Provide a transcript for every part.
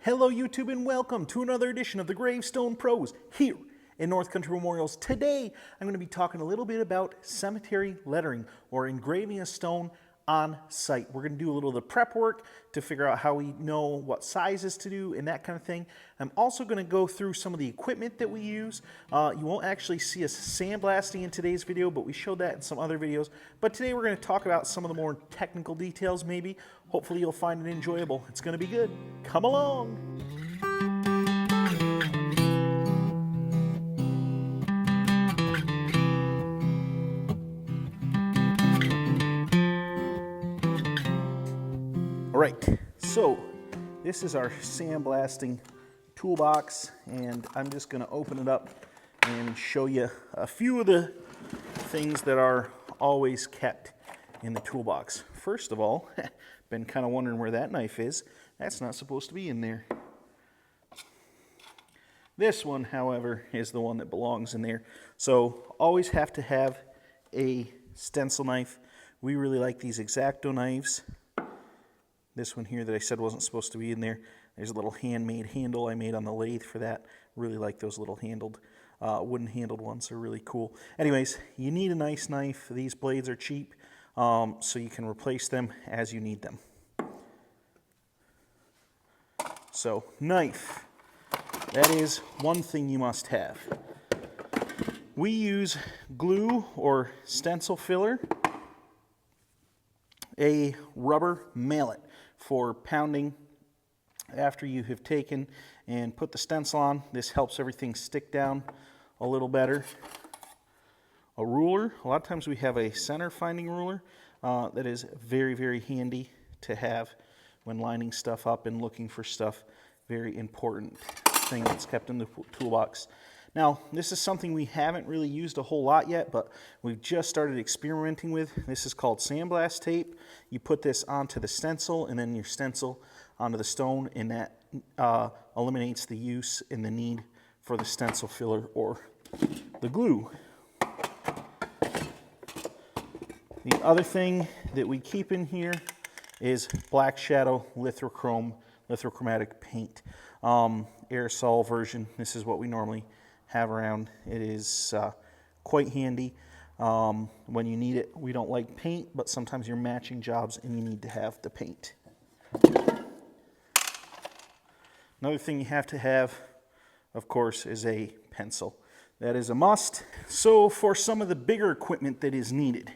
Hello YouTube and welcome to another edition of the Gravestone Pros here in North Country Memorials. Today I'm going to be talking a little bit about cemetery lettering or engraving a stone on site. We're going to do a little of the prep work to figure out how we know what sizes to do and that kind of thing. I'm also going to go through some of the equipment that we use. You won't actually see us sandblasting in today's video, but we showed that in some other videos. But today we're going to talk about some of the more technical details maybe. Hopefully you'll find it enjoyable. It's going to be good. Come along. All right, so this is our sandblasting toolbox, and I'm just going to open it up and show you a few of the things that are always kept in the toolbox. First of all, been kind of wondering where that knife is. That's not supposed to be in there. This one, however, is the one that belongs in there. So always have to have a stencil knife. We really like these X-Acto knives. This one here that I said wasn't supposed to be in there, there's a little handmade handle I made on the lathe for that. Really like those little handled, wooden handled ones. They're really cool. Anyways, you need a nice knife. These blades are cheap, so you can replace them as you need them. So, knife. That is one thing you must have. We use glue or stencil filler, a rubber mallet for pounding after you have taken and put the stencil on. This helps everything stick down a little better. A ruler. A lot of times we have a center finding ruler that is very, very handy to have when lining stuff up and looking for stuff. Very important thing that's kept in the toolbox. Now, this is something we haven't really used a whole lot yet, but we've just started experimenting with. This is called sandblast tape. You put this onto the stencil and then your stencil onto the stone, and that eliminates the use and the need for the stencil filler or the glue. The other thing that we keep in here is black shadow lithochromatic paint. Aerosol version. This is what we normally have around. It is quite handy when you need it. We don't like paint, but sometimes you're matching jobs and you need to have the paint. Another thing you have to have, of course, is a pencil. That is a must. So for some of the bigger equipment that is needed,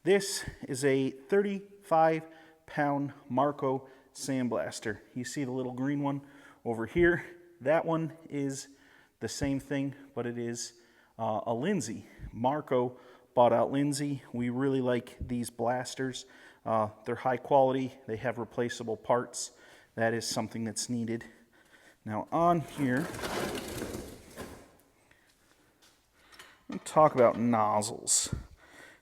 this is a 35-pound Marco sandblaster. You see the little green one over here? That one is the same thing, but it is a Lindsay. Marco bought out Lindsay. We really like these blasters. They're high quality. They have replaceable parts. That is something that's needed. Now on here, I'm going to talk about nozzles.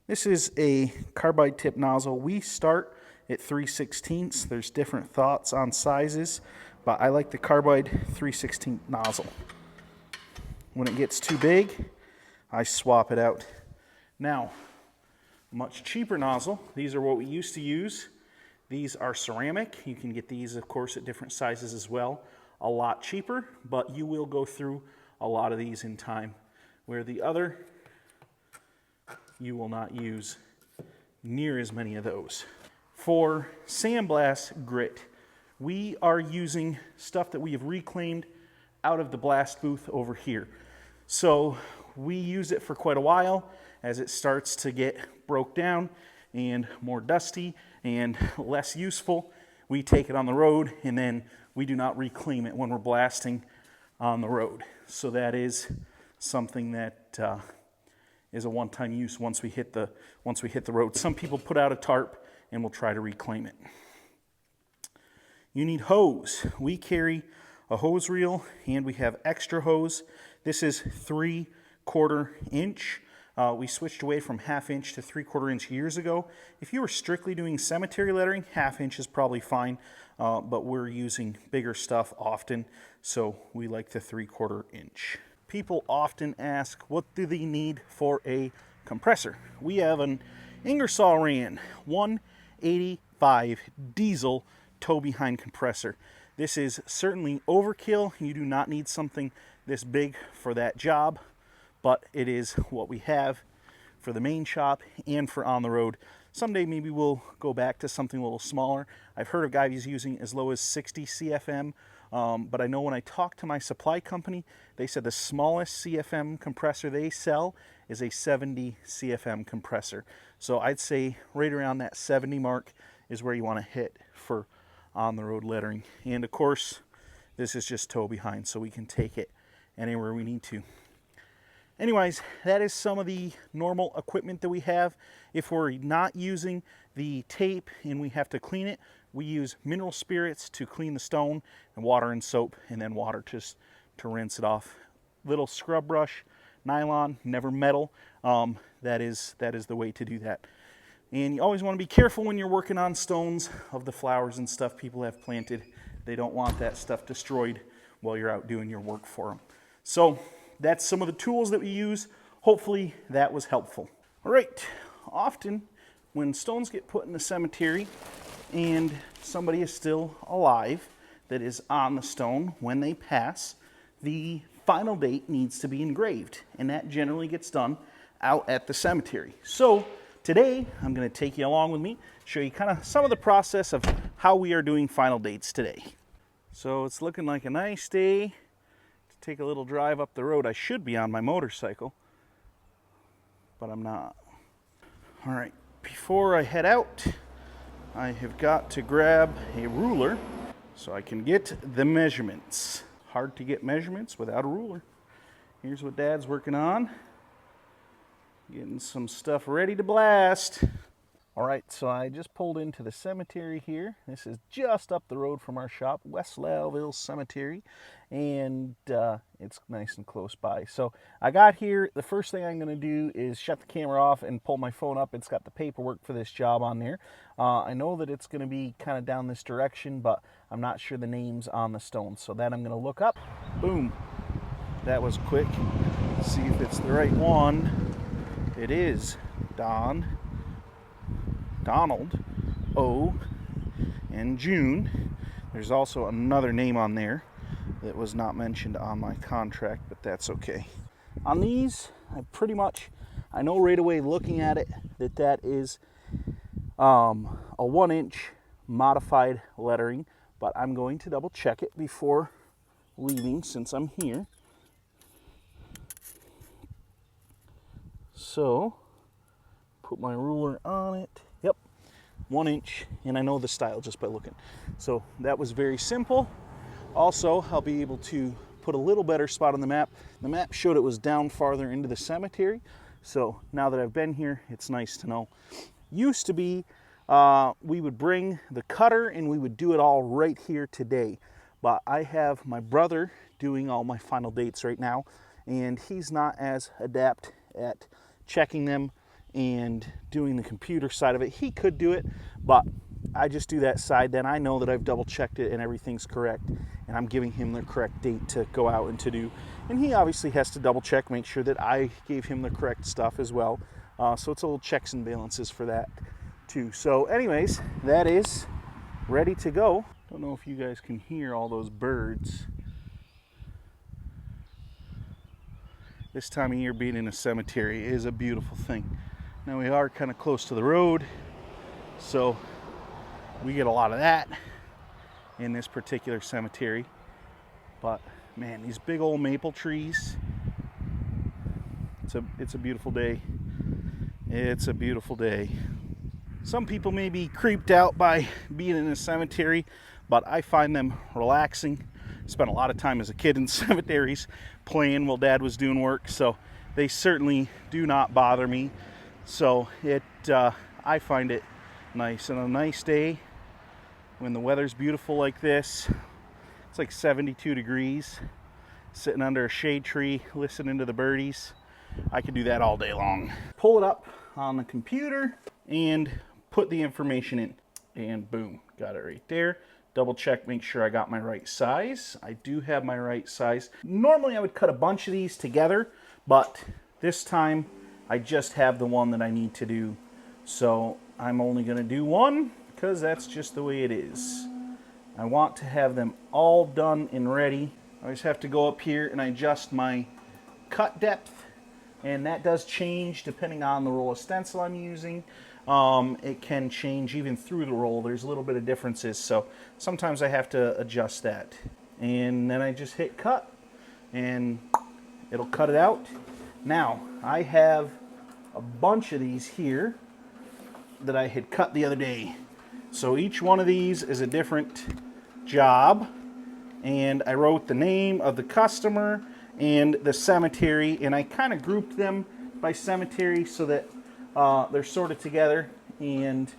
This is a carbide tip nozzle. We start at 3/16. There's different thoughts on sizes, but I like the carbide 3/16 nozzle. When it gets too big, I swap it out. Now, much cheaper nozzle. These are what we used to use. These are ceramic. You can get these, of course, at different sizes as well. A lot cheaper, but you will go through a lot of these in time. Where the other, you will not use near as many of those. For sandblast grit, we are using stuff that we have reclaimed out of the blast booth over here. So we use it for quite a while. As it starts to get broke down and more dusty and less useful, we take it on the road, and then we do not reclaim it when we're blasting on the road. So that is something that is a one-time use once we hit the road. Some people put out a tarp and will try to reclaim it. You need hose. We carry a hose reel, and we have extra hose. This is 3/4 inch. We switched away from 1/2 inch to 3/4 inch years ago. If you were strictly doing cemetery lettering, 1/2 inch is probably fine, but we're using bigger stuff often, so we like the 3/4 inch. People often ask, what do they need for a compressor? We have an Ingersoll Rand 185 diesel tow behind compressor. This is certainly overkill. You do not need something this big for that job, but it is what we have for the main shop and for on the road. Someday maybe we'll go back to something a little smaller. I've heard of guys using as low as 60 CFM, but I know when I talked to my supply company, they said the smallest CFM compressor they sell is a 70 CFM compressor. So I'd say right around that 70 mark is where you want to hit for on the road lettering. And of course, this is just tow behind, so we can take it anywhere we need to. Anyways, that is some of the normal equipment that we have. If we're not using the tape and we have to clean it, we use mineral spirits to clean the stone, and water and soap, and then water just to rinse it off. Little scrub brush, nylon, never metal. That is the way to do that. And you always want to be careful when you're working on stones of the flowers and stuff people have planted. They don't want that stuff destroyed while you're out doing your work for them. So that's some of the tools that we use. Hopefully that was helpful. All right, often when stones get put in the cemetery and somebody is still alive that is on the stone when they pass, the final date needs to be engraved, and that generally gets done out at the cemetery. So today I'm going to take you along with me, show you kind of some of the process of how we are doing final dates today. So it's looking like a nice day to take a little drive up the road. I should be on my motorcycle, but I'm not. All right, before I head out, I have got to grab a ruler so I can get the measurements. Hard to get measurements without a ruler. Here's what Dad's working on. Getting some stuff ready to blast. All right, so I just pulled into the cemetery here. This is just up the road from our shop, West Lowville Cemetery, and it's nice and close by. So I got here. The first thing I'm going to do is shut the camera off and pull my phone up. It's got the paperwork for this job on there. I know that it's going to be kind of down this direction, but I'm not sure the names on the stones. So that I'm going to look up. Boom. That was quick. See if it's the right one. It is Donald O and June. There's also another name on there that was not mentioned on my contract, but that's okay. On these, I know right away looking at it that is a 1-inch modified lettering, but I'm going to double check it before leaving since I'm here. So, put my ruler on it. Yep, 1 inch, and I know the style just by looking. So that was very simple. Also, I'll be able to put a little better spot on the map. The map showed it was down farther into the cemetery, so now that I've been here, it's nice to know. Used to be, we would bring the cutter and we would do it all right here today, but I have my brother doing all my final dates right now, and he's not as adept at checking them and doing the computer side of it. He could do it, but I just do that side. Then I know that I've double checked it and everything's correct, and I'm giving him the correct date to go out and to do. And he obviously has to double check, make sure that I gave him the correct stuff as well. So it's a little checks and balances for that too. So anyways, that is ready to go. Don't know if you guys can hear all those birds. This time of year being in a cemetery is a beautiful thing. Now we are kind of close to the road, so we get a lot of that in this particular cemetery. But man, these big old maple trees, it's a beautiful day. It's a beautiful day. Some people may be creeped out by being in a cemetery, but I find them relaxing. Spent a lot of time as a kid in cemeteries playing while Dad was doing work, so they certainly do not bother me. So I find it nice. And on a nice day when the weather's beautiful like this, it's like 72 degrees, sitting under a shade tree listening to the birdies. I could do that all day long. Pull it up on the computer and put the information in, and boom, got it right there. Double check, make sure I got my right size. I do have my right size. Normally I would cut a bunch of these together, but this time I just have the one that I need to do. So I'm only gonna do one because that's just the way it is. I want to have them all done and ready. I just have to go up here and I adjust my cut depth, and that does change depending on the roll of stencil I'm using. It can change even through the roll. There's a little bit of differences, so sometimes I have to adjust that. And then I just hit cut and it'll cut it out. Now, I have a bunch of these here that I had cut the other day. So each one of these is a different job, and I wrote the name of the customer and the cemetery, and I kind of grouped them by cemetery so that they're sorted together and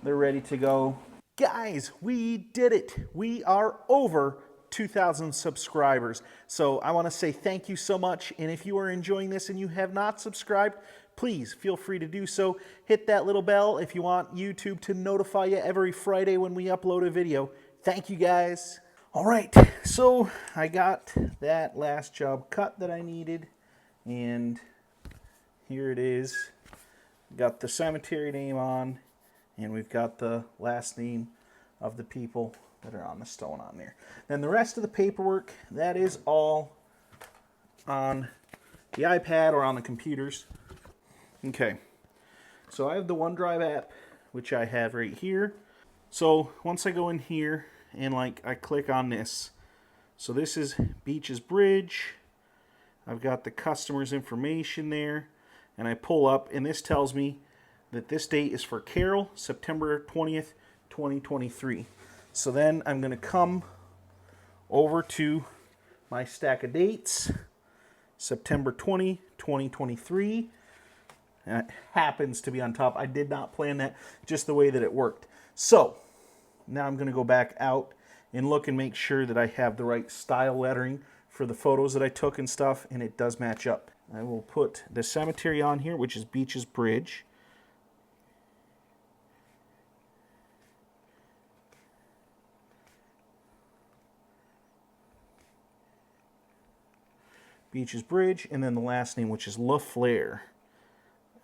they're ready to go. Guys, we did it. We are over 2,000 subscribers. So I want to say thank you so much. And if you are enjoying this and you have not subscribed, please feel free to do so. Hit that little bell if you want YouTube to notify you every Friday when we upload a video. Thank you, guys. All right, so I got that last job cut that I needed, and here it is. Got the cemetery name on, and we've got the last name of the people that are on the stone on there. Then the rest of the paperwork, that is all on the iPad or on the computers. Okay, so I have the OneDrive app, which I have right here. So once I go in here and I click on this, so this is Beaches Bridge. I've got the customer's information there, and I pull up, and this tells me that this date is for Carol, September 20th, 2023. So then I'm going to come over to my stack of dates, September 20, 2023. And it happens to be on top. I did not plan that, just the way that it worked. So now I'm going to go back out and look and make sure that I have the right style lettering for the photos that I took and stuff, and it does match up. I will put the cemetery on here, which is Beaches Bridge. Beaches Bridge, and then the last name, which is LaFlair.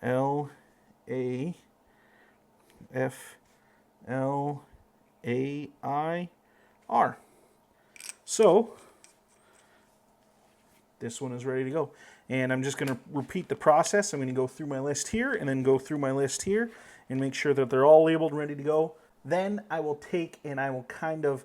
L-A-F-L-A-I-R. So this one is ready to go. And I'm just going to repeat the process. I'm going to go through my list here and then go through my list here and make sure that they're all labeled and ready to go. Then I will take and I will kind of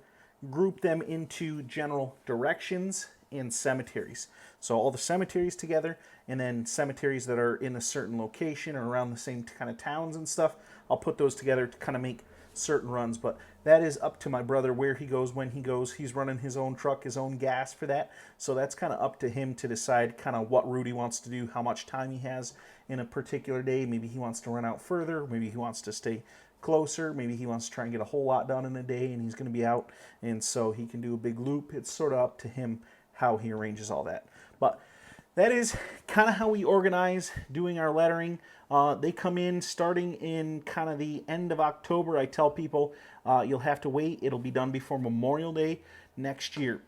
group them into general directions in cemeteries. So all the cemeteries together, and then cemeteries that are in a certain location or around the same kind of towns and stuff, I'll put those together to kind of make certain runs. But that is up to my brother where he goes, when he goes. He's running his own truck, his own gas for that. So that's kind of up to him to decide kind of what route he wants to do, how much time he has in a particular day. Maybe he wants to run out further. Maybe he wants to stay closer. Maybe he wants to try and get a whole lot done in a day, and he's going to be out, and so he can do a big loop. It's sort of up to him how he arranges all that. But that is kind of how we organize doing our lettering. They come in starting in kind of the end of October. I tell people you'll have to wait. It'll be done before Memorial Day next year.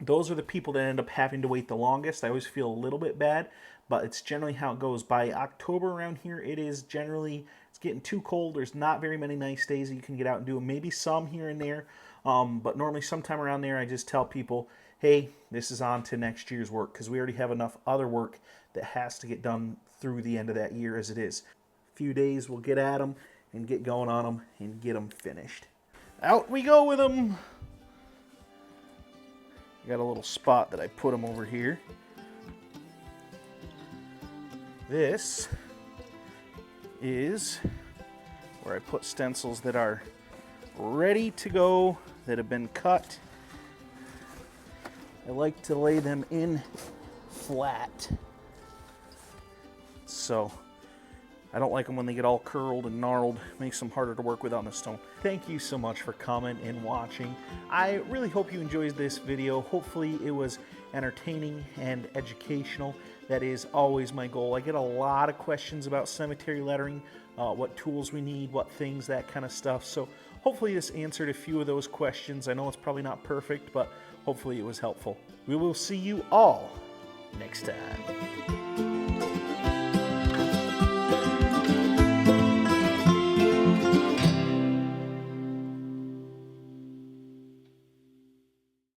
Those are the people that end up having to wait the longest. I always feel a little bit bad, but it's generally how it goes. By October around here, it is generally, it's getting too cold. There's not very many nice days that you can get out and do them. Maybe some here and there, but normally sometime around there, I just tell people, hey, this is on to next year's work, because we already have enough other work that has to get done through the end of that year as it is. A few days, we'll get at them and get going on them and get them finished. Out we go with them. I got a little spot that I put them over here. This is where I put stencils that are ready to go, that have been cut. I like to lay them in flat. So I don't like them when they get all curled and gnarled. It makes them harder to work with on the stone. Thank you so much for coming and watching. I really hope you enjoyed this video. Hopefully it was entertaining and educational. That is always my goal. I get a lot of questions about cemetery lettering, what tools we need, what things, that kind of stuff. So hopefully this answered a few of those questions. I know it's probably not perfect, but hopefully it was helpful. We will see you all next time.